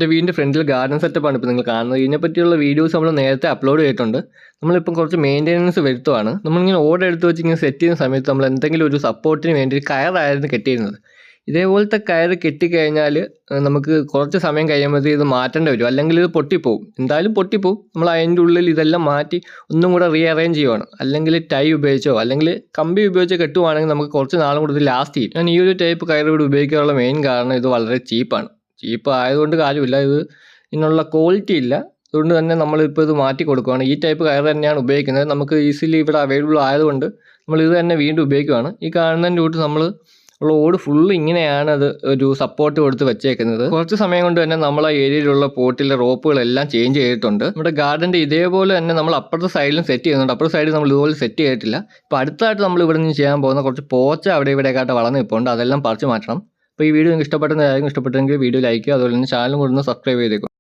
എൻ്റെ വീടിൻ്റെ ഫ്രണ്ടിൽ ഗാർഡൻ സെറ്റപ്പാണ് ഇപ്പോൾ നിങ്ങൾ കാണുന്നത്. ഇതിനെപ്പറ്റിയുള്ള വീഡിയോസ് നമ്മൾ നേരത്തെ അപ്ലോഡ് ചെയ്തിട്ടുണ്ട്. നമ്മളിപ്പം കുറച്ച് മെയിൻ്റെനൻസ് വരുത്തുവാണ്. നമ്മളിങ്ങനെ ഓർഡർ എടുത്ത് വെച്ച് ഇങ്ങനെ സെറ്റ് ചെയ്യുന്ന സമയത്ത് നമ്മൾ എന്തെങ്കിലും ഒരു സപ്പോർട്ടിന് വേണ്ടി കയറായിരുന്നു കെട്ടിയിരുന്നത്. ഇതേപോലത്തെ കയറ് കെട്ടിക്കഴിഞ്ഞാൽ നമുക്ക് കുറച്ച് സമയം കഴിയുമ്പോഴത്തേക്ക് ഇത് മാറ്റേണ്ടി വരും, അല്ലെങ്കിൽ ഇത് പൊട്ടിപ്പോവും. എന്തായാലും പൊട്ടിപ്പോവും. നമ്മൾ അതിൻ്റെ ഉള്ളിൽ ഇതെല്ലാം മാറ്റി ഒന്നും കൂടെ റീഅറേഞ്ച് ചെയ്യുവാണ്. അല്ലെങ്കിൽ ടൈ ഉപയോഗിച്ചോ അല്ലെങ്കിൽ കമ്പി ഉപയോഗിച്ചോ കെട്ടുവാണെങ്കിൽ നമുക്ക് കുറച്ച് നാളും കൂടി ഇത് ലാസ്റ്റ് ചെയ്യും. ഞാൻ ഈ ഒരു ടൈപ്പ് കയറ് ഇവിടെ ഉപയോഗിക്കാനുള്ള മെയിൻ കാരണം ഇത് വളരെ ചീപ്പാണ്. ചീപ്പ് ആയതുകൊണ്ട് കാര്യമില്ല, ഇത് ഇതിനുള്ള ക്വാളിറ്റി ഇല്ല. അതുകൊണ്ട് തന്നെ നമ്മളിപ്പോൾ ഇത് മാറ്റി കൊടുക്കുകയാണ്. ഈ ടൈപ്പ് കയറ് തന്നെയാണ് ഉപയോഗിക്കുന്നത്. നമുക്ക് ഈസിലി ഇവിടെ അവൈലബിൾ ആയതുകൊണ്ട് നമ്മൾ ഇത് തന്നെ വീണ്ടും ഉപയോഗിക്കുകയാണ്. ഈ കാണുന്നതിൻ്റെ കൂട്ട് നമ്മൾ ഓട് ഫുള്ള് ഇങ്ങനെയാണ് അത് ഒരു സപ്പോർട്ട് കൊടുത്ത് വെച്ചേക്കുന്നത്. കുറച്ച് സമയം കൊണ്ട് തന്നെ നമ്മൾ ആ ഏരിയയിലുള്ള പോട്ടിലെ റോപ്പുകളെല്ലാം ചേഞ്ച് ചെയ്തിട്ടുണ്ട്. നമ്മുടെ ഗാർഡൻ്റെ ഇതേപോലെ തന്നെ നമ്മൾ അപ്പുറത്തെ സൈഡിലും സെറ്റ് ചെയ്യുന്നുണ്ട്. അപ്പുറത്തെ സൈഡിൽ നമ്മൾ ഇതുപോലെ സെറ്റ് ചെയ്തിട്ടില്ല. ഇപ്പോൾ അടുത്തായിട്ട് നമ്മൾ ഇവിടെ നിന്ന് ചെയ്യാൻ പോകുന്ന കുറച്ച് പോച്ച അവിടെ ഇവിടെയൊക്കെയായിട്ട് വളർന്നു നിൽപ്പുണ്ട്. അതെല്ലാം പറിച്ച് മാറ്റണം. അപ്പോൾ ഈ വീഡിയോ നിങ്ങൾക്ക് ഇഷ്ടപ്പെട്ടെങ്കിൽ വീഡിയോ ലൈക്ക് ചെയ്യുക. അതുപോലെ തന്നെ ചാനലും കൂടെ ഒന്ന് സബ്സ്ക്രൈബ് ചെയ്തേക്കും.